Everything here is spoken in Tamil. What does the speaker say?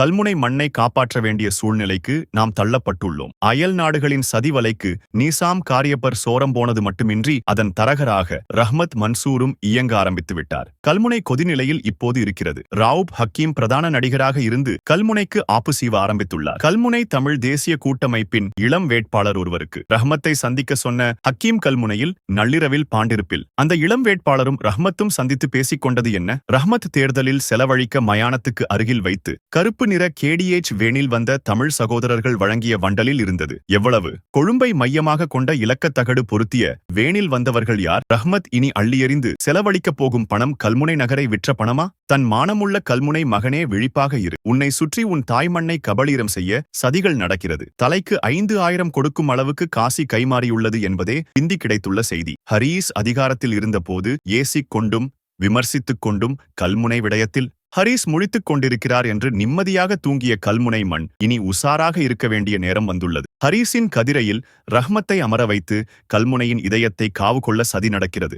கல்முனை மண்ணை காப்பாற்ற வேண்டிய சூழ்நிலைக்கு நாம் தள்ளப்பட்டுள்ளோம். அயல் நாடுகளின் சதிவலைக்கு நிசாம் காரியப்பர் சோரம் போனது மட்டுமின்றி அதன் தரகராக ரஹ்மத் மன்சூரும் இயங்க ஆரம்பித்து விட்டார். கல்முனை கொதிநிலையில் இப்போது இருக்கிறது. ரவுப் ஹக்கீம் பிரதான நடிகராக இருந்து கல்முனைக்கு ஆப்பு செய்வ ஆரம்பித்துள்ளார். கல்முனை தமிழ் தேசிய கூட்டமைப்பின் இளம் வேட்பாளர் ஒருவருக்கு ரஹ்மத்தை சந்திக்க சொன்ன ஹக்கீம் கல்முனையில் நள்ளிரவில் பாண்டிருப்பில் அந்த இளம் வேட்பாளரும் ரஹ்மத்தும் சந்தித்து பேசிக் கொண்டது என்ன? ரஹ்மத் தேர்தலில் செலவழிக்க மயானத்துக்கு அருகில் வைத்து கருப்பு நிற கேடிஎச் வேனில் வந்த தமிழ் சகோதரர்கள் வழங்கிய வண்டலில் இருந்தது. எவ்வளவு? கொழும்பை மையமாக கொண்ட இலக்கத்தகடு பொருத்திய வேனில் வந்தவர்கள் யார்? ரஹ்மத் இனி அள்ளியறிந்து செலவழிக்கப் போகும் பணம் கல்முனை நகரை விற்ற பணமா? தன் மானமுள்ள கல்முனை மகனே விழிப்பாக இரு. உன்னை சுற்றி உன் தாய்மண்ணை கபளீரம் செய்ய சதிகள் நடக்கிறது. தலைக்கு 5,000 கொடுக்கும் அளவுக்கு காசி கைமாறியுள்ளது என்பதே பிந்தி கிடைத்துள்ள செய்தி. ஹரீஸ் அதிகாரத்தில் இருந்தபோது ஏசிக் கொண்டும் விமர்சித்துக் கொண்டும் கல்முனை விடயத்தில் ஹரீஸ் முழித்துக் கொண்டிருக்கிறார் என்று நிம்மதியாக தூங்கிய கல்முனை மண் இனி உசாராக இருக்க வேண்டிய நேரம் வந்துள்ளது. ஹரீஸின் கதிரையில் ரஹ்மத்தை அமர வைத்து கல்முனையின் இதயத்தை காவு கொள்ள சதி நடக்கிறது.